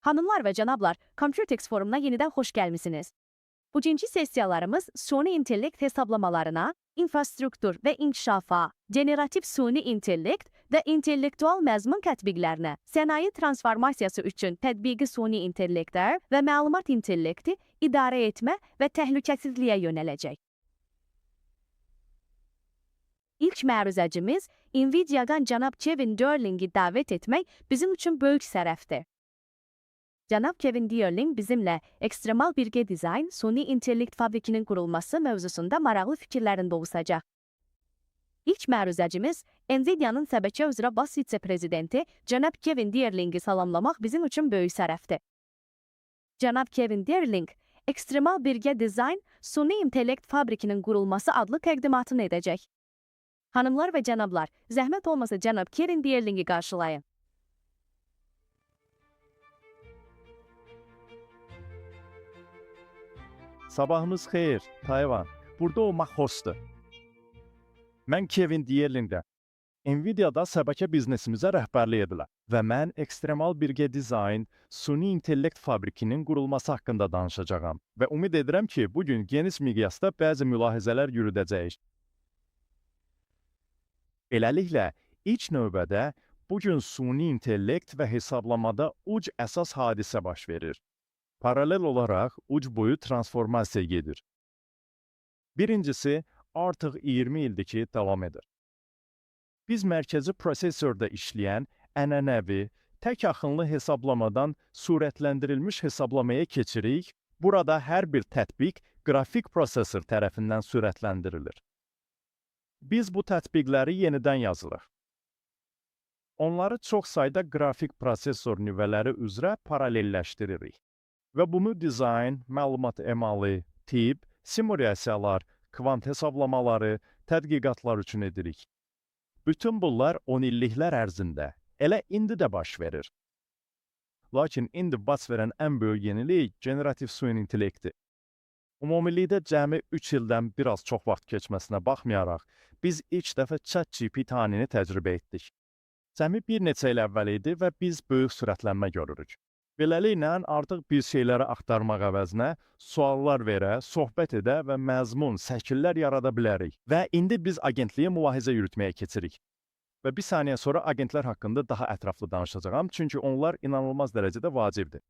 Hanımlar ve canablar, Computex forumuna yeniden hoş gelmişsiniz. Bugünkü sessiyalarımız suni intellekt hesablamalarına, infrastruktur ve inkişafa, generativ suni intellekt ve intellektual məzmun tətbiqlərinə, sənaye transformasiyası üçün tətbiqi suni intellektlər və məlumat intellekti idarə etmə və təhlükəsizliyə yönələcək. İlk məruzəcimiz Nvidia'dan cənab Kevin Durling'i davet etmək bizim üçün böyük sərəfdir. Cənab Kevin Durling bizimlə ekstremal birgə dizayn, suni intellekt fabrikinin qurulması mövzusunda maraqlı fikirlərin doğusacaq. İlk məruzəcimiz Nvidia'nın şəbəkə üzrə baş vitse-prezidenti cənab Kevin Durling'i salamlamaq bizim üçün böyük sərəfdir. Cənab Kevin Durling, ekstremal birgə dizayn, suni intellekt fabrikinin qurulması adlı təqdimatını edəcək. Hanımlar və cənablar, zəhmət olmasa cənab Kevin Durling'i qarşılayın. Sabahınız xeyir, Tayvan. Burada olmaq xoşdur. Mən Kevin Durling'əm. Nvidia'da şəbəkə biznesimizə rəhbərlik edirəm və mən ekstremal birgə dizayn, suni intellekt fabrikinin qurulması haqqında danışacağam və ümid edirəm ki, bugün geniş miqyasda bəzi mülahizələr yürüdəcəyik. Beləliklə, ilk növbədə bugün suni intellekt və hesablamada uc əsas hadisə baş verir. Paralel olaraq uc boyu transformasiya gedir. Birincisi, artıq 20 ildir ki, davam edir. Biz mərkəzi prosesorda işləyən ənənəvi, tək axınlı hesablamadan sürətləndirilmiş hesablamaya keçirik. Burada hər bir tətbiq qrafik prosesor tərəfindən sürətləndirilir. Biz bu tətbiqləri yenidən yazırıq. Onları çox sayda qrafik prosesor nüvələri üzrə paralelləşdiririk. Və bunu dizayn, məlumat emalı, tip, simulyasiyalar, kvant hesablamaları, tədqiqatlar üçün edirik. Bütün bunlar 10 illiklər ərzində, elə indi də baş verir. Lakin indi baş verən ən böyük yenilik generativ suni intellekti. Ümumilikdə cəmi 3 ildən biraz çox vaxt keçməsinə baxmayaraq, biz ilk dəfə ChatGPT-ni təcrübə etdik. Cəmi bir neçə il əvvəl idi və biz böyük sürətlənmə görürük. Beləliklə, artıq bir şeyləri axtarmaq əvəzinə suallar verə, söhbət edə və məzmun, şəkillər yarada bilərik. Və indi biz agentliyə mülahizə yürütməyə keçirik. Və bir saniyə sonra agentlər haqqında daha ətraflı danışacağam, çünki onlar inanılmaz dərəcədə vacibdir.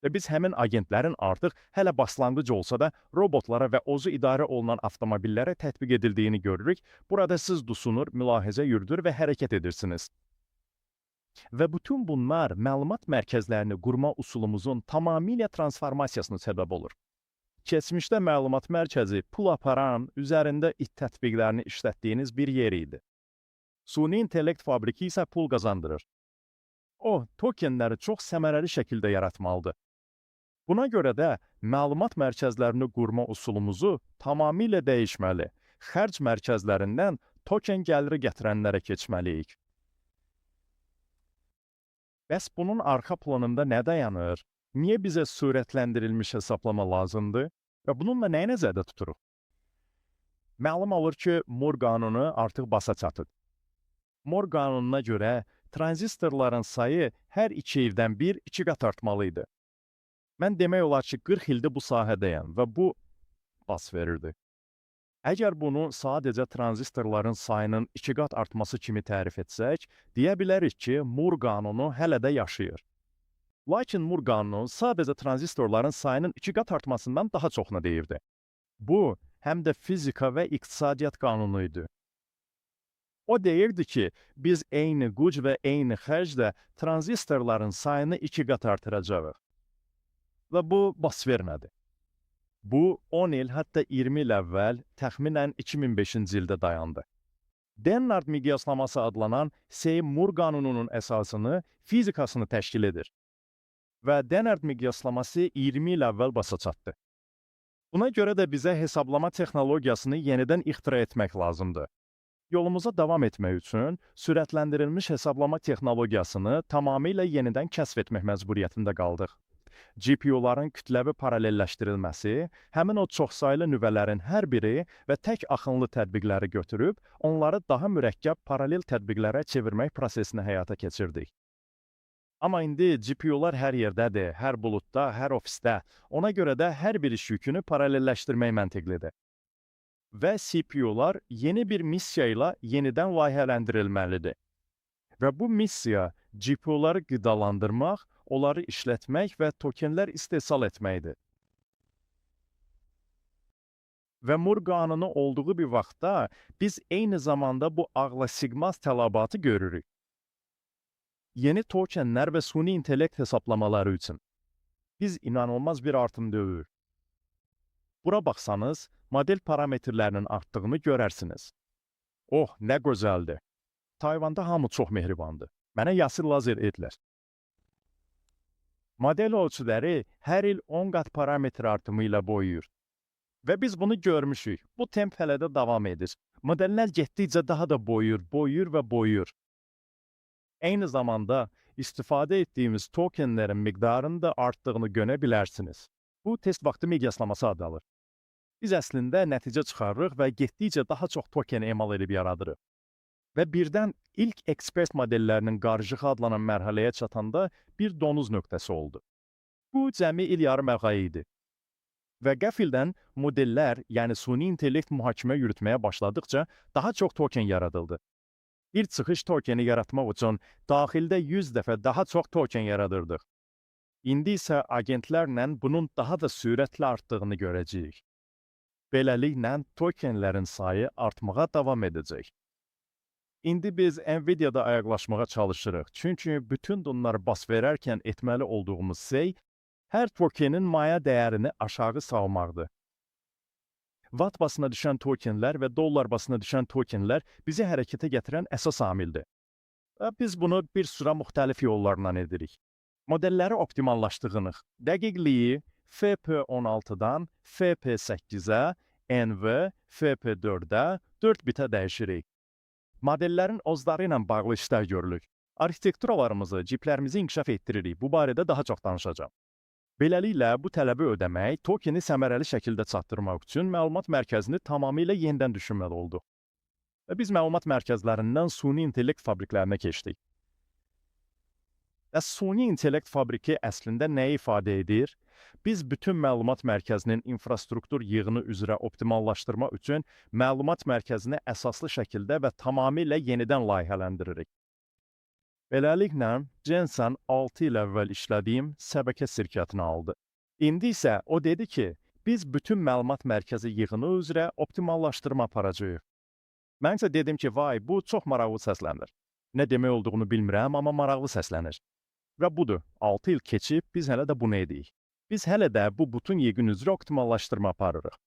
Və biz həmin agentlərin artıq hələ başlanğıc olsa da robotlara və özü idarə olunan avtomobillərə tətbiq edildiyini görürük. Burada siz düşünür, mülahizə yürüdür və hərəkət edirsiniz. Və bütün bunlar məlumat mərkəzlərini qurma usulumuzun tamamilə transformasiyasına səbəb olur. Keçmişdə məlumat mərkəzi pul aparan, üzərində tətbiqlərini işlətdiyiniz bir yer idi. Suni intellekt fabriki isə pul qazandırır. O, tokenləri çox səmərəli şəkildə yaratmalıdır. Buna görə də məlumat mərkəzlərini qurma usulumuzu tamamilə dəyişməli, xərc mərkəzlərindən token gəliri gətirənlərə keçməliyik. Bəs bunun arxa planında nə dayanır? Niyə bizə sürətləndirilmiş hesablama lazımdır? Və bununla nəyi nəzərdə tuturuq? Məlum olur ki, Moore qanunu artıq başa çatır. Moore qanununa görə tranzistorların sayı hər 2 ildən bir 2 qat artmalıydı. Mən demək olar ki, 40 ildir bu sahədəyəm və bu baş verirdi. Əgər bunu sadəcə tranzistorların sayının 2 qat artması kimi tərif etsək, deyə bilərik ki, Moore qanunu hələ də yaşayır. Lakin Moore qanunu sadəcə tranzistorların sayının 2 qat artmasından daha çoxunu deyirdi. Bu, həm də fizika və iqtisadiyyat qanunu idi. O deyirdi ki, biz eyni güc və eyni xərclə tranzistorların sayını 2 qat artıracağıq. Və bu baş vermədi. Bu, 10 il, hətta 20 il əvvəl, təxminən 2005-ci ildə dayandı. Dennard miqyaslaması adlanan Seymour qanununun əsasını, fizikasını təşkil edir. Və Dennard miqyaslaması 20 il əvvəl başa çatdı. Buna görə də bizə hesablama texnologiyasını yenidən ixtira etmək lazımdır. Yolumuza davam etmək üçün sürətləndirilmiş hesablama texnologiyasını tamamilə yenidən kəşf etmək məcburiyyətində qaldıq. GPU-ların kütləvi paralelləşdirilməsi, həmin o çoxsaylı nüvələrin hər biri və tək axınlı tətbiqləri götürüb, onları daha mürəkkəb paralel tətbiqlərə çevirmək prosesini həyata keçirdik. Amma indi GPU-lar hər yerdədir, hər buludda, hər ofisdə. Ona görə də hər bir iş yükünü paralelləşdirmək məntiqlidir. Və CPU-lar yeni bir missiya ilə yenidən layihələndirilməlidir. Və bu missiya GPU-ları qidalandırmaq, onları işlətmək və tokenlər istehsal etməkdir. Və Mur qanunu olduğu bir vaxtda biz eyni zamanda bu ağlasığmaz tələbatı görürük. Yeni tokenlər və süni intellekt hesablamaları üçün. Biz inanılmaz bir artım görürük. Bura baxsanız, model parametrlərinin artdığını görərsiniz. Oh, nə gözəldir. Tayvanda hamı çox mehribandır. Mənə yasir lazer edilər. Model ölçüləri hər il 10 qat parametr artımı ilə boyuyur. Və biz bunu görmüşük. Bu temp hələ də davam edir. Modellər getdikcə daha da boyuyur və boyuyur. Eyni zamanda istifadə etdiyimiz tokenlərin miqdarının da artdığını görə bilərsiniz. Bu test vaxtı miqyaslaması adlanır. Biz əslində nəticə çıxarırıq və getdikcə daha çox token emal edib yaradırıq. Və birdən ilk ekspert modellərinin qarışığı adlanan mərhələyə çatanda bir donuz nöqtəsi oldu. Bu cəmi il yarım əvvəl idi. Və qəfildən modellər, yəni süni intellekt mühakimə yürütməyə başladıqca daha çox token yaradıldı. Bir çıxış tokeni yaratmaq üçün daxildə 100 dəfə daha çox token yaradırdıq. İndi isə agentlərlə bunun daha da sürətlə artdığını görəcəyik. Beləliklə, tokenlərin sayı artmağa davam edəcək. İndi biz Nvidia-da ayaqlaşmağa çalışırıq. Çünki bütün bunları bas verərkən etməli olduğumuz şey, hər tokenin maya dəyərini aşağı salmaqdır. Watt basına düşən tokenlər və dollar basına düşən tokenlər bizi hərəkətə gətirən əsas amildir. Biz bunu bir sıra müxtəlif yollarla edirik. Modelləri optimallaşdırırıq. Dəqiqliyi FP16-dan FP8-ə, NV, FP4-ə, 4 bitə dəyişirik. Modellərin ozları ilə bağlı işlər görülür. Arxitekturalarımızı, ciplərimizi inkişaf etdiririk. Bu barədə daha çox danışacağam. Beləliklə, bu tələbi ödəmək, tokeni səmərəli şəkildə çatdırmaq üçün məlumat mərkəzini tamamilə yenidən düşünməli olduq. Və biz məlumat mərkəzlərindən süni intellekt fabriklərinə keçdik. Və süni intellekt fabriki əslində nəyi ifadə edir? Biz bütün məlumat mərkəzinin infrastruktur yığını üzrə optimallaşdırma üçün məlumat mərkəzini əsaslı şəkildə və tamamilə yenidən layihələndiririk. Beləliklə, Jensen 6 il əvvəl işlədiyim şəbəkə şirkətini aldı. İndi isə o dedi ki, biz bütün məlumat mərkəzi yığını üzrə optimallaşdırma aparacağıq. Mən isə dedim ki, vay, bu çox maraqlı səslənir. Nə demək olduğunu bilmirəm, amma maraqlı səslənir. Və budur, 6 il keçib biz hələ də bunu edirik. Biz hələ də bu bütün yığın üzrə optimallaşdırma aparırıq.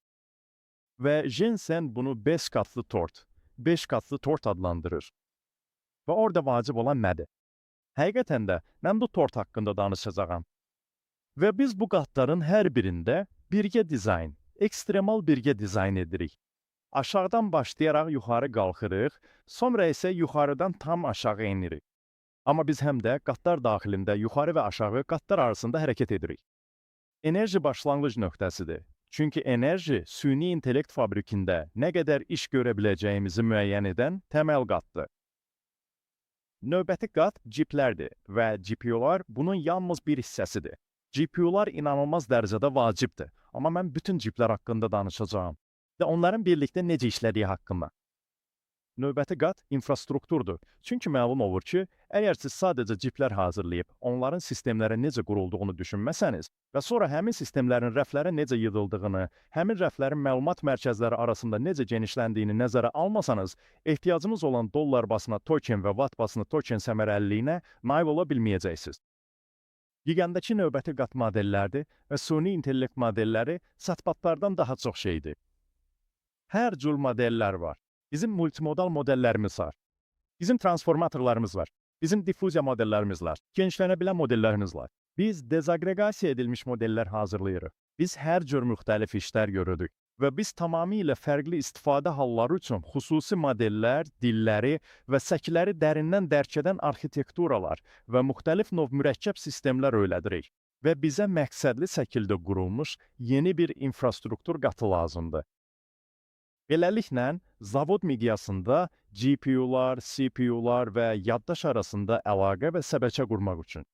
Və Jensen bunu 5 qatlı tort adlandırır. Və orada vacib olan nədir? Həqiqətən də mən bu tort haqqında danışacağam. Və biz bu qatların hər birində birgə dizayn, ekstremal birgə dizayn edirik. Aşağıdan başlayaraq yuxarı qalxırıq, sonra isə yuxarıdan tam aşağı enirik. Amma biz həm də qatlar daxilində yuxarı və aşağı qatlar arasında hərəkət edirik. Enerji başlanğıc nöqtəsidir. Çünki enerji süni intellekt fabrikində nə qədər iş görə biləcəyimizi müəyyən edən təməl qatdır. Növbəti qat ciplərdir və GPU-lar bunun yalnız bir hissəsidir. GPU-lar inanılmaz dərəcədə vacibdir, amma mən bütün ciplər haqqında danışacağam və onların birlikdə necə işlədiyi haqqında. Növbəti qat infrastrukturdur. Çünki məlum olur ki, əgər siz sadəcə ciplər hazırlayıb, onların sistemlərə necə qurulduğunu düşünməsəniz və sonra həmin sistemlərin rəflərə necə yığıldığını, həmin rəflərin məlumat mərkəzləri arasında necə genişləndiyini nəzərə almasanız, ehtiyacımız olan dollar basına token və watt basına token səmərəliliyinə nail ola bilməyəcəksiniz. Gigəndəki növbəti qat modellərdir və süni intellekt modelləri satbatlardan daha çox şeydir. Hər cür modellər var. Bizim multimodal modellərimiz var. Bizim transformatorlarımız var. Bizim diffuziya modellərimiz var. Genişlənə bilən modellərimiz var. Biz dezaqregasiya edilmiş modellər hazırlayırıq. Biz hər cür müxtəlif işlər görürük. Və biz tamamilə fərqli istifadə halları üçün xüsusi modellər, dilləri və səkiləri dərindən dərk edən arxitekturalar və müxtəlif növ mürəkkəb sistemlər öyrədirik. Və bizə məqsədli şəkildə qurulmuş yeni bir infrastruktur qatı lazımdır. Beləliklə, zavod miqyasında GPU-lar, CPU-lar və yaddaş arasında əlaqə və şəbəkə qurmaq üçün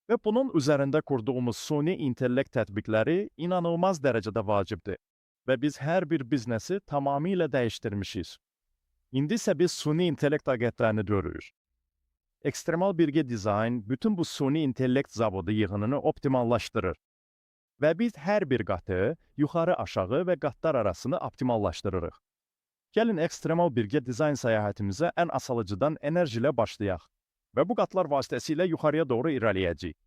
Və bunun üzərində kurduğumuz süni intellekt tətbiqləri inanılmaz dərəcədə vacibdir və biz hər bir biznesi tamamilə dəyişdirmişik. İndi isə biz süni intellekt agentlərini görürük. Ekstremal birgə dizayn bütün bu süni intellekt zavodu yığınını optimallaşdırır və biz hər bir qatı yuxarı aşağı və qatlar arasını optimallaşdırırıq. Gəlin ekstremal birgə dizayn səyahətimizə ən asalıcıdan enerji ilə başlayaq və bu qatlar vasitəsilə yuxarıya doğru irəliləyəcəyik.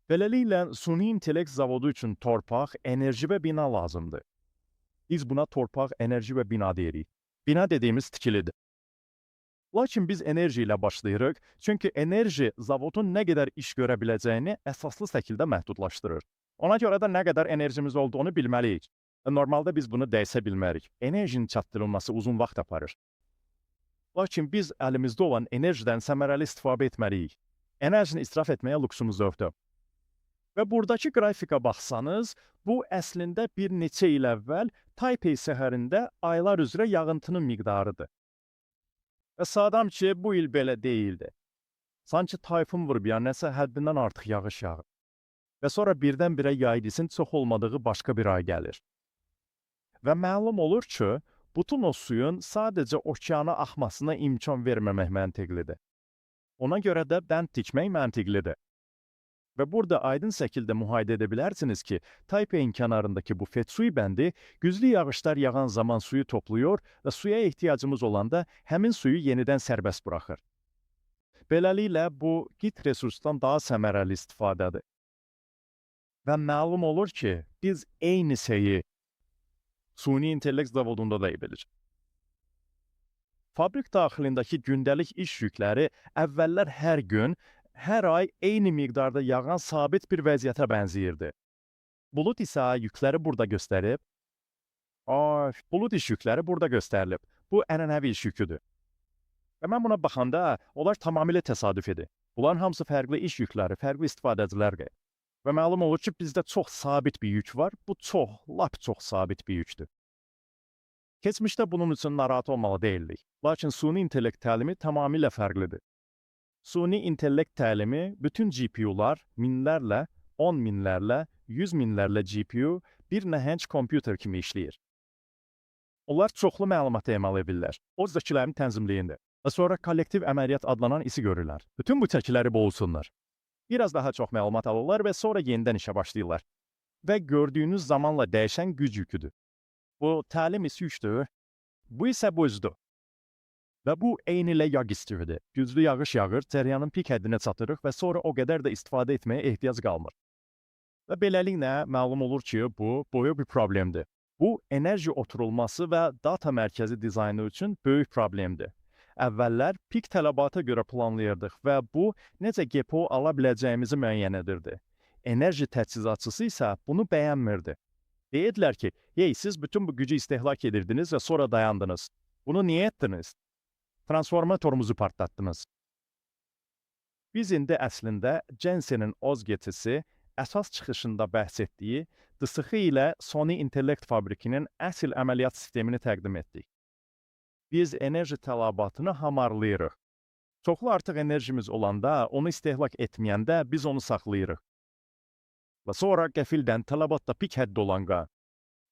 Beləliklə, süni intellekt zavodu üçün torpaq, enerji və bina lazımdır. Biz buna torpaq, enerji və bina deyirik. Bina dediyimiz tikilidir. Lakin biz enerji ilə başlayırıq, çünki enerji zavodun nə qədər iş görə biləcəyini əsaslı şəkildə məhdudlaşdırır. Ona görə də nə qədər enerjimiz olduğunu bilməliyik. Normalda biz bunu dəyişə bilmərik. Enerjinin çatdırılması uzun vaxt aparır. Lakin biz əlimizdə olan enerjidən səmərəli istifadə etməliyik. Enerjini israf etməyə lüksumuz yoxdur. Və buradakı qrafika baxsanız, bu əslində bir neçə il əvvəl Taipei şəhərində aylar üzrə yağıntının miqdarıdır. Və sadam ki, bu il belə deyildi. Sanki tayfun vurub ya nəsə həddindən artıq yağış yağır. Və sonra birdən-birə yaydisin çox olmadığı başqa bir ay gəlir. Və məlum olur ki, bütün o suyun sadəcə okeana axmasına imkan verməmək məntiqlidir. Ona görə də bənd tikmək məntiqlidir. Və burada aydın şəkildə mühayidə edə bilərsiniz ki, Taipei'nin kənarındakı bu Fetsui bəndi güclü yağışlar yağan zaman suyu topluyor və suya ehtiyacımız olanda həmin suyu yenidən sərbəst buraxır. Beləliklə, bu qit resursdan daha səmərəli istifadədir. Və məlum olur ki, biz eyni şeyi süni intellekt zavodunda da edirik. Fabrik daxilindəki gündəlik iş yükləri əvvəllər hər gün, hər ay eyni miqdarda yağan sabit bir vəziyyətə bənzəyirdi. Bulut isə yükləri burada göstərib. Bulut iş yükləri burada göstərilib. Bu ənənəvi iş yüküdür. Və mən buna baxanda onlar tamamilə təsadüf edir. Bunların hamısı fərqli iş yükləri, fərqli istifadəcilərdir. Və məlum olur ki, bizdə çox sabit bir yük var. Bu lap çox sabit bir yükdür. Keçmişdə bunun üçün narahat olmalı deyildik. Lakin süni intellekt təlimi tamamilə fərqlidir. Süni intellekt təlimi bütün GPU'lar minlərlə, 10 minlərlə, 100 minlərlə GPU bir nəhəng kompüter kimi işləyir. Onlar çoxlu məlumat emal edirlər. O zəkilərin tənzimliyində. Və sonra kollektiv əməliyyat adlanan işi görürlər. Bütün bu çəkiləri boğulsunlar. Biraz daha çox məlumat alırlar və sonra yenidən işə başlayırlar. Və gördüyünüz zamanla dəyişən güc yüküdür. Bu təlim işi yükdür. Bu isə buzdur. Və bu eyni ilə yağ istifidir. Güclü yağış yağır, cəryanın pik həddinə çatırıq və sonra o qədər də istifadə etməyə ehtiyac qalmır. Və beləliklə məlum olur ki, bu böyük bir problemdir. Bu, enerji oturulması və data mərkəzi dizaynı üçün böyük problemdir. Əvvəllər pik tələbata görə planlayırdıq və bu, necə GPU ala biləcəyimizi müəyyən edirdi. Enerji təchizatçısı isə bunu bəyənmirdi. Deyirdilər ki, siz bütün bu gücü istehlak edirdiniz və sonra dayandınız. Bunu niyə etdiniz? Transformatorumuzu partlatdınız. Biz indi əslində Jensen'in OZ-GT-si əsas çıxışında bəhs etdiyi DSX ilə Sony intellekt fabrikinin əsl əməliyyat sistemini təqdim etdik. Biz enerji tələbatını hamarlayırıq. Çoxlu artıq enerjimiz olanda, onu istehlak etməyəndə biz onu saxlayırıq. Və sonra qəfildən tələbatda pik həddi olanda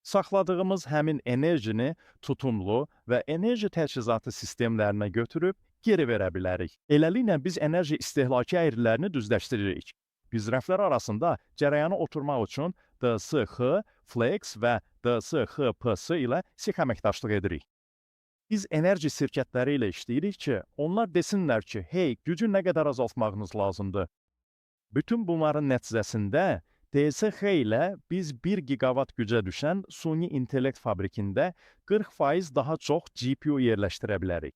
saxladığımız həmin enerjini tutumlu və enerji təchizatı sistemlərinə götürüb geri verə bilərik. Beləliklə biz enerji istehlakı əyrilərini düzləşdiririk. Biz rəflər arasında cərəyanı oturmaq üçün DSX, Flex və DSX-PS ilə sıx əməkdaşlıq edirik. Biz enerji şirkətləri ilə işləyirik ki, onlar desinlər ki, gücü nə qədər azaltmağınız lazımdır. Bütün bunların nəticəsində DSX ilə biz 1 gigavat gücə düşən süni intellekt fabrikində 40% daha çox GPU yerləşdirə bilərik.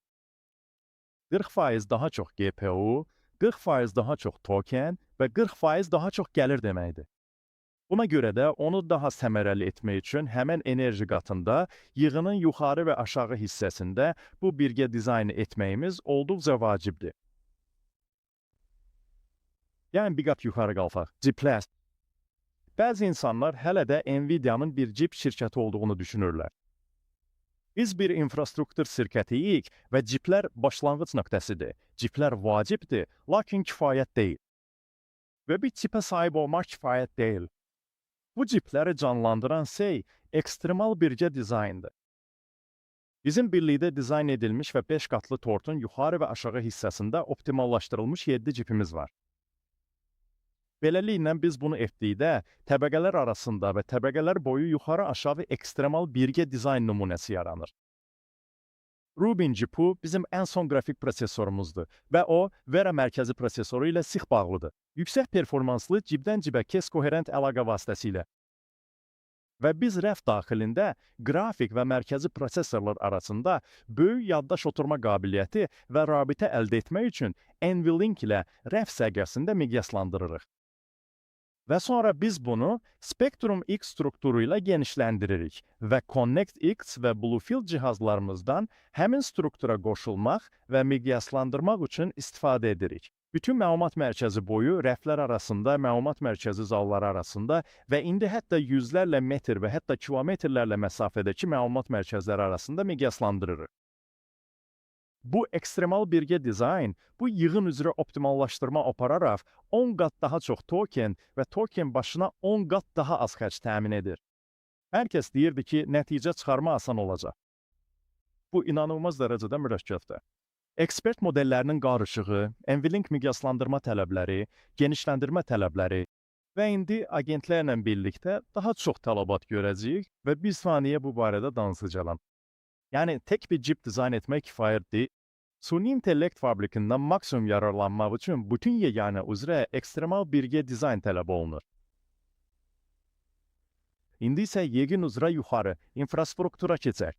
40% daha çox GPU, 40% daha çox token və 40% daha çox gəlir deməkdir. Buna görə də onu daha səmərəli etmək üçün həmən enerji qatında yığının yuxarı və aşağı hissəsində bu birgə dizaynı etməyimiz olduqca vacibdir. Yəni bir qat yuxarı qalxaq. Ciplər. Bəzi insanlar hələ də Nvidia'nın bir cip şirkəti olduğunu düşünürlər. Biz bir infrastruktur şirkətiyik və ciplər başlanğıc nöqtəsidir. Ciplər vacibdir, lakin kifayət deyil. Və bir cipə sahib olmaq kifayət deyil. Bu cipləri canlandıran şey ekstremal birgə dizayndır. Bizim birlikdə dizayn edilmiş və 5 qatlı tortun yuxarı və aşağı hissəsində optimallaşdırılmış 7 cipimiz var. Beləliklə biz bunu etdikdə təbəqələr arasında və təbəqələr boyu yuxarı-aşağı ekstremal birgə dizayn nümunəsi yaranır. Rubin cipu bizim ən son qrafik prosesorumuzdur və o, Vera mərkəzi prosesoru ilə sıx bağlıdır. Yüksək performanslı cibdən cibə kes koherent əlaqə vasitəsilə. Və biz rəf daxilində qrafik və mərkəzi prosesorlar arasında böyük yaddaş oturma qabiliyyəti və rabitə əldə etmək üçün NVLink ilə rəf səviyyəsində miqyaslandırırıq. Və sonra biz bunu Spectrum X strukturu ilə genişləndiririk və Connect X və Bluefield cihazlarımızdan həmin struktura qoşulmaq və miqyaslandırmaq üçün istifadə edirik. Bütün məlumat mərkəzi boyu rəflər arasında, məlumat mərkəzi zalları arasında və indi hətta yüzlərlə metr və hətta kilometrlərlə məsafədəki məlumat mərkəzləri arasında miqyaslandırırıq. Bu ekstremal birgə dizayn, bu yığın üzrə optimallaşdırma apararaq 10 qat daha çox token və token başına 10 qat daha az xərc təmin edir. Hər kəs deyirdi ki, nəticə çıxarma asan olacaq. Bu inanılmaz dərəcədə mürəkkəbdir. Ekspert modellərinin qarışığı, NVLink miqyaslandırma tələbləri, genişləndirmə tələbləri və indi agentlərlə birlikdə daha çox tələbat görəcəyik və bir saniyə bu barədə danışacağam. Yəni, tək bir cip dizayn etmək kifayət deyil. Süni intellekt fabrikindən maksimum yararlanmaq üçün bütün yeganə üzrə ekstremal birgə dizayn tələb olunur. İndi isə yegin üzrə yuxarı, infrastruktura keçək.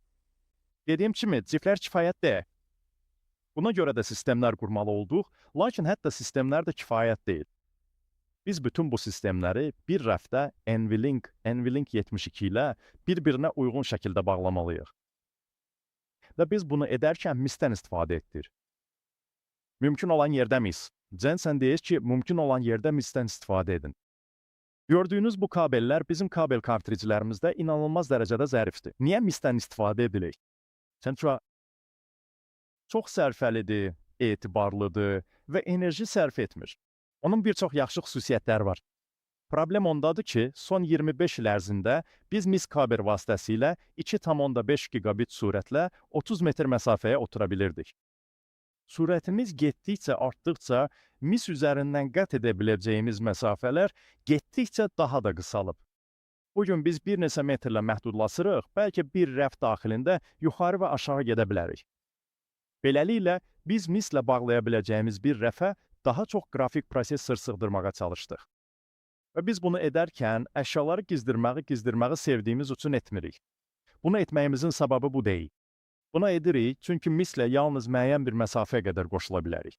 Dediyim kimi, ciplər kifayət deyil. Buna görə də sistemlər qurmalı olduq, lakin hətta sistemlər də kifayət deyil. Biz bütün bu sistemləri bir rəfdə NVLink 72 ilə bir-birinə uyğun şəkildə bağlamalıyıq. Və biz bunu edərkən MIS-dən istifadə etdik. Mümkün olan yerdə MIS. Jensen deyir ki, mümkün olan yerdə MIS-dən istifadə edin. Gördüyünüz bu kabellər bizim kabel kartriclərimizdə inanılmaz dərəcədə zərifdir. Niyə MIS-dən istifadə edirik? Çünki çox sərfəlidir, etibarlıdır və enerji sərf etmir. Onun bir çox yaxşı xüsusiyyətləri var. Problem ondadır ki, son 25 il ərzində biz MIS kabel vasitəsilə 2,5 gigabit sürətlə 30 metr məsafəyə otura bilirdik. Sürətimiz getdikcə artdıqca MIS üzərindən qət edə biləcəyimiz məsafələr getdikcə daha da qısalıb. Bugün biz bir neçə metrlə məhdudlaşırıq, bəlkə bir rəf daxilində yuxarı və aşağı gedə bilərik. Beləliklə, biz MIS-lə bağlaya biləcəyimiz bir rəfə daha çox qrafik prosesor sığdırmağa çalışdıq. Və biz bunu edərkən əşyaları gizdirməyi sevdiyimiz üçün etmirik. Bunu etməyimizin səbəbi bu deyil. Bunu edirik, çünki MIS-lə yalnız müəyyən bir məsafəyə qədər qoşula bilərik.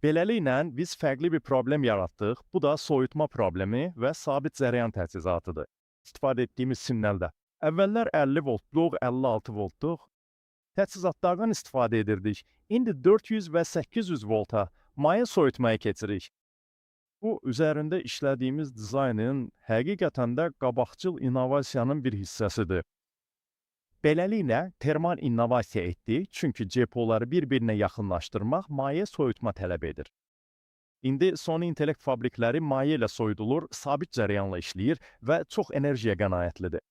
Beləliklə, biz fərqli bir problem yaratdıq, bu da soyutma problemi və sabit cərəyan təchizatıdır. İstifadə etdiyimiz sinyalda. Əvvəllər 50 voltluq, 56 voltluq təchizatlardan istifadə edirdik. İndi 400 və 800 volta maye soyutmaya keçirik. Bu, üzərində işlədiyimiz dizaynın həqiqətən də qabaqcıl innovasiyanın bir hissəsidir. Beləliklə, termal innovasiya etdik, çünki GPU-ları bir-birinə yaxınlaşdırmaq maye soyutma tələb edir. İndi Sony intellekt fabrikləri maye ilə soyudulur, sabit cərəyanla işləyir və çox enerjiyə qənaətlidir.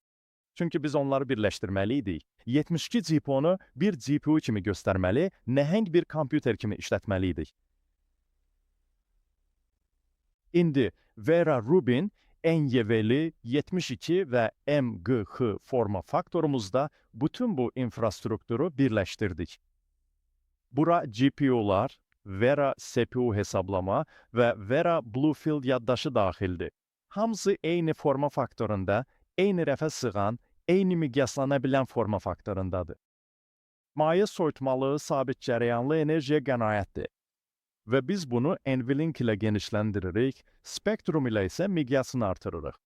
Çünki biz onları birləşdirməliydik. 72 GPU-nu bir GPU kimi göstərməli, nəhəng bir kompüter kimi işlətməliydik. İndi Vera Rubin NYV-li 72 və MGX forma faktorumuzda bütün bu infrastrukturu birləşdirdik. Bura GPU-lar, Vera CPU hesablama və Vera Bluefield yaddaşı daxildir. Hamısı eyni forma faktorunda, eyni rəfə sığan, eyni miqyaslana bilən forma faktorundadır. Maye soyutmalı, sabit cərəyanlı enerjiyə qənaətdir. Və biz bunu NVLink ilə genişləndiririk, Spectrum ilə isə miqyasını artırırıq.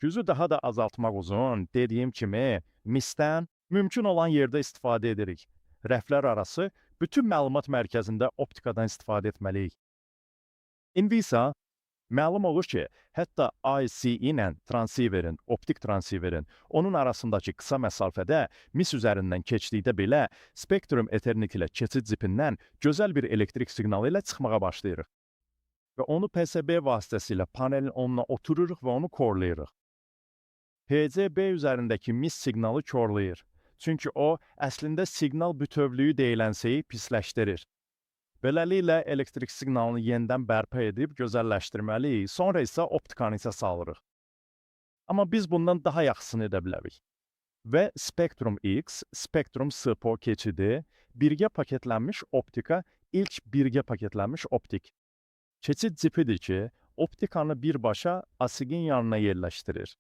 Gücü daha da azaltmaq üçün, dediyim kimi, MIS-dən mümkün olan yerdə istifadə edirik. Rəflər arası bütün məlumat mərkəzində optikadan istifadə etməliyik. İndi isə Məlum olur ki, hətta IC ilə transeiverin, optik transeiverin, onun arasındakı qısa məsafədə mis üzərindən keçdikdə belə Spectrum Ethernet ilə keçid cipindən gözəl bir elektrik siqnalı ilə çıxmağa başlayırıq. Və onu PCB vasitəsilə panelin onuna otururuq və onu korlayırıq. PCB üzərindəki mis siqnalı korlayır. Çünki o, əslində siqnal bütövlüyü deyilən şeyi pisləşdirir. Beləliklə, elektrik siqnalını yenidən bərpa edib gözəlləşdirməliyik, sonra isə optikanı isə salırıq. Amma biz bundan daha yaxşısını edə bilərik. Və Spectrum X, Spectrum SPO keçidi, birgə paketlənmiş optika, ilk birgə paketlənmiş optik. Keçid cipidir ki, optikanı birbaşa ASIC-in yanına yerləşdirir.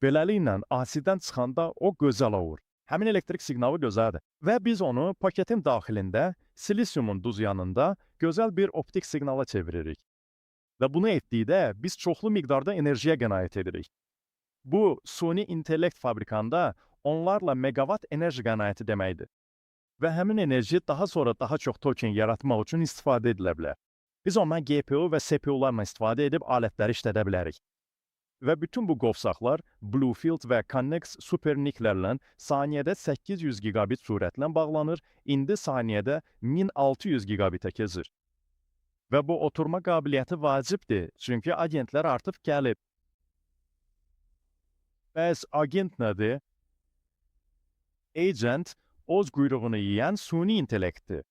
Beləliklə, ASIC-dən çıxanda o gözəl olur. Həmin elektrik siqnalı gözəldir. Və biz onu paketin daxilində, silisiumun duz yanında gözəl bir optik siqnala çeviririk. Və bunu etdikdə biz çoxlu miqdarda enerjiyə qənaət edirik. Bu, süni intellekt fabrikanda onlarla megawatt enerji qənaəti deməkdir. Və həmin enerji daha sonra daha çox token yaratmaq üçün istifadə edilə bilər. Biz ondan GPU və CPU-larla istifadə edib alətləri işlədə bilərik. Və bütün bu qovsaqlar Bluefield və Connex SuperNIC-lərlə saniyədə 800 gigabit sürətlə bağlanır, indi saniyədə 1600 gigabitə keçir. Və bu oturma qabiliyyəti vacibdir, çünki agentlər artıq gəlib. Bəs agent nədir? Agent, öz quyruğunu yeyən süni intellektdir.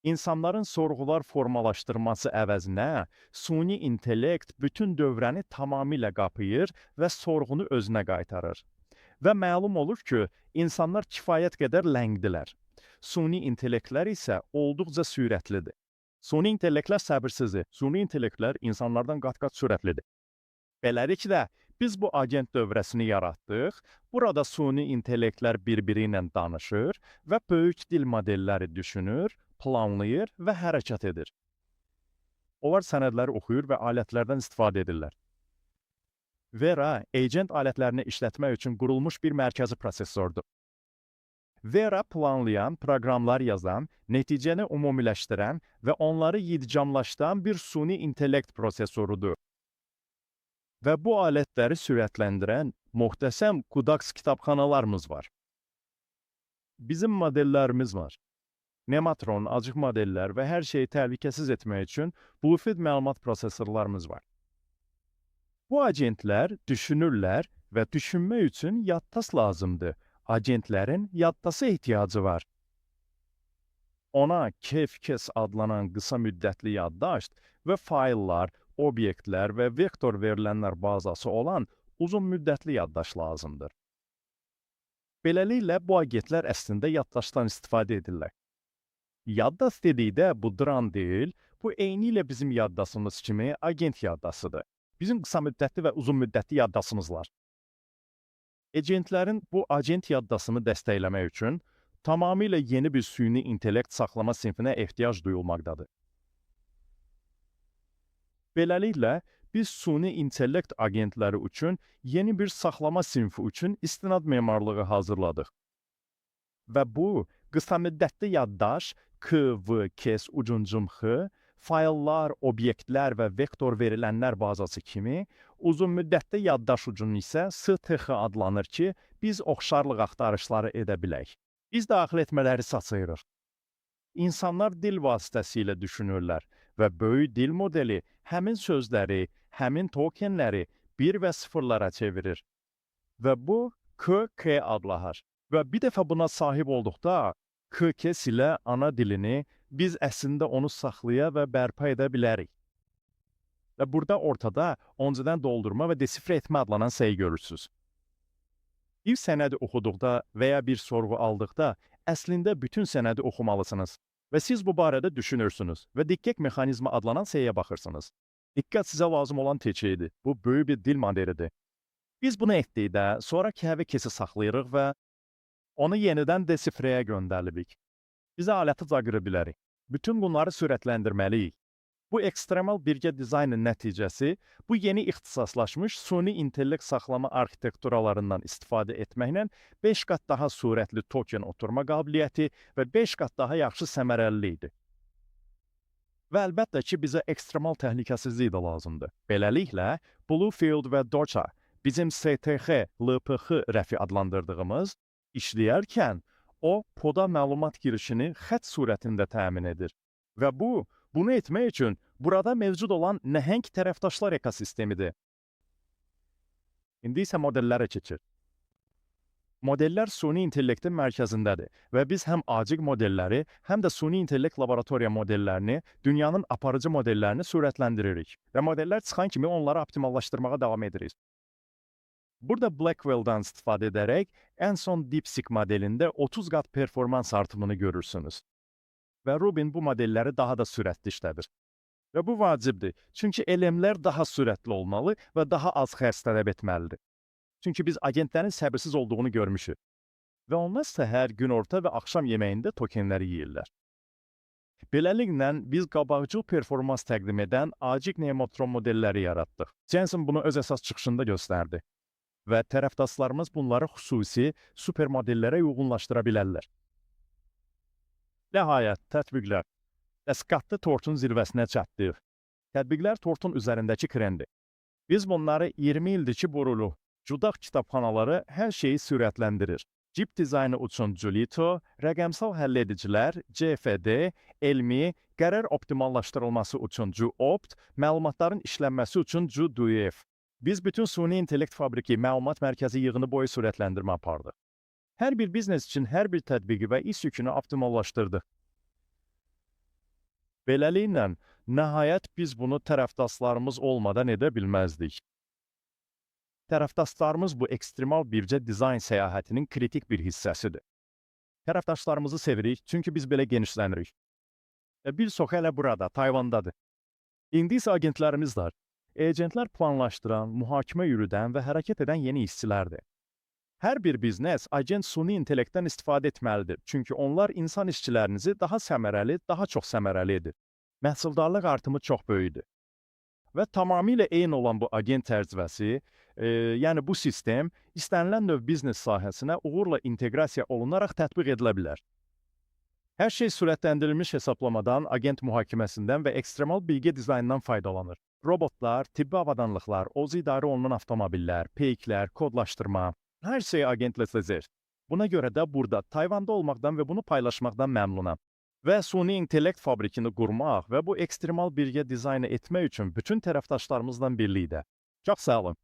İnsanların sorğular formalaşdırması əvəzinə, süni intellekt bütün dövrəni tamamilə qapıyır və sorğunu özünə qaytarır. Və məlum olur ki, insanlar kifayət qədər ləngdilər. Süni intellektlər isə olduqca sürətlidir. Süni intellektlər səbirsizdir. Süni intellektlər insanlardan qat-qat sürətlidir. Beləliklə, biz bu agent dövrəsini yaratdıq. Burada süni intellektlər bir-biri ilə danışır və böyük dil modelləri düşünür, planlayır və hərəkət edir. Onlar sənədləri oxuyur və alətlərdən istifadə edirlər. Vera, agent alətlərini işlətmək üçün qurulmuş bir mərkəzi prosesordur. Vera planlayan, proqramlar yazan, nəticəni ümumiləşdirən və onları yedicamlaşdıran bir süni intellekt prosesorudur. Və bu alətləri sürətləndirən möhtəşəm Kudax kitabxanalarımız var. Bizim modellərimiz var. Nematron, acıq modellər və hər şeyi təhlükəsiz etmək üçün Bluefield məlumat prosesorlarımız var. Bu agentlər düşünürlər və düşünmək üçün yaddaş lazımdır. Agentlərin yaddasa ehtiyacı var. Ona KFKS adlanan qısa müddətli yaddaş və fayllar, obyektlər və vektor verilənlər bazası olan uzun müddətli yaddaş lazımdır. Beləliklə, bu agentlər əslində yaddaşdan istifadə edirlər. Yaddaş dedikdə bu dram deyil, bu eyni ilə bizim yaddaşımız kimi agent yaddasıdır. Bizim qısa müddətli və uzun müddətli yaddaşımız var. Agentlərin bu agent yaddasını dəstəkləmək üçün tamamilə yeni bir süni intellekt saxlama sinfinə ehtiyac duyulmaqdadır. Beləliklə, biz süni intellekt agentləri üçün yeni bir saxlama sinfi üçün istinad memarlığı hazırladıq. Və bu, qısa müddətli yaddaş, KVKS ucuncumxı, fayllar, obyektlər və vektor verilənlər bazası kimi, uzun müddətli yaddaş ucunu isə STX adlanır ki, biz oxşarlıq axtarışları edə bilək. Biz daxil etmələri saçırıq. İnsanlar dil vasitəsilə düşünürlər və böyük dil modeli həmin sözləri, həmin tokenləri 1 və 0-lara çevirir. Və bu KK adlanır. Və bir dəfə buna sahib olduqda, KKS ilə ana dilini biz əslində onu saxlaya və bərpa edə bilərik. Və burada ortada öncədən doldurma və desifrə etmə adlanan şey görürsünüz. Bir sənədi oxuduqda və ya bir sorğu aldıqda əslində bütün sənədi oxumalısınız və siz bu barədə düşünürsünüz və diqqət mexanizmi adlanan şeyə baxırsınız. Diqqət sizə lazım olan teçeydir. Bu böyük bir dil modelidir. Biz bunu etdikdə sonra KVKS-i saxlayırıq və onu yenidən desifrəyə göndəririk. Biz aləti caqıra bilərik. Bütün bunları sürətləndirməliyik. Bu ekstremal birgə dizaynın nəticəsi bu yeni ixtisaslaşmış süni intellekt saxlama arxitekturalarından istifadə etməklə 5 qat daha sürətli token oturma qabiliyyəti və 5 qat daha yaxşı səmərəlilikdir. Və əlbəttə ki, bizə ekstremal təhlükəsizlik də lazımdır. Beləliklə, Bluefield və Doça bizim STX, LPX rəfi adlandırdığımız işləyərkən o poda məlumat girişini xətt surətində təmin edir. Və bunu etmək üçün burada mövcud olan nəhəng tərəfdaşlar ekosistemidir. İndi isə modellərə keçir. Modellər süni intellektin mərkəzindədir və biz həm AGIC modelləri, həm də süni intellekt laboratoriya modellərini, dünyanın aparıcı modellərini sürətləndiririk və modellər çıxan kimi onları optimallaşdırmağa davam edirik. Burada Blackwell-dan istifadə edərək ən son DeepSeek modelində 30 qat performans artımını görürsünüz. Və Rubin bu modelləri daha da sürətli işlədir. Və bu vacibdir, çünki LM-lər daha sürətli olmalı və daha az xərc tələb etməlidir. Çünki biz agentlərin səbirsiz olduğunu görmüşük. Və onlar səhər, günorta və axşam yeməyində tokenləri yeyirlər. Beləliklə, biz qabaqcıl performans təqdim edən AGIC Nemotron modelləri yaratdıq. Jensen bunu öz əsas çıxışında göstərdi. Və tərəfdaşlarımız bunları xüsusi super modellərə uyğunlaşdıra bilərlər. Nəhayət, tətbiqlər. Qatlı tortun zirvəsinə çatdıq. Tətbiqlər tortun üzərindəki kremdir. Biz bunları 20 ildir ki, boruluq. Cudaq kitabxanaları hər şeyi sürətləndirir. Cip dizaynı üçün Julito, rəqəmsal həlledicilər, CFD, elmi, qərar optimallaşdırılması üçün JUOPT, məlumatların işlənməsi üçün JUDUEF. Biz bütün süni intellekt fabriki məlumat mərkəzi yığını boyu sürətləndirmə apardıq. Hər bir biznes üçün hər bir tətbiqi və iş yükünü optimallaşdırdıq. Beləliklə, nəhayət biz bunu tərəfdaşlarımız olmadan edə bilməzdik. Tərəfdaşlarımız bu ekstremal bircə dizayn səyahətinin kritik bir hissəsidir. Tərəfdaşlarımızı sevirik, çünki biz belə genişlənirik. Bir çox hələ burada, Tayvandadır. İndi isə agentlərimiz var. Agentlər planlaşdıran, mühakimə yürüdən və hərəkət edən yeni işçilərdir. Hər bir biznes agent süni intellektdən istifadə etməlidir, çünki onlar insan işçilərinizi daha səmərəli, daha çox səmərəli edir. Məhsuldarlıq artımı çox böyükdür. Və tamamilə eyni olan bu agent çərçivəsi, yəni bu sistem istənilən növ biznes sahəsinə uğurla inteqrasiya olunaraq tətbiq edilə bilər. Hər şey sürətləndirilmiş hesablamadan, agent mühakiməsindən və ekstremal bilgi dizaynından faydalanır. Robotlar, tibbi avadanlıqlar, özü idarə olunan avtomobillər, peyklər, kodlaşdırma, hər şey agentlə sezir. Buna görə də burada Tayvanda olmaqdan və bunu paylaşmaqdan məmnunam. Və süni intellekt fabrikini qurmaq və bu ekstremal birgə dizaynı etmək üçün bütün tərəfdaşlarımızla birlikdə. Çox sağ olun.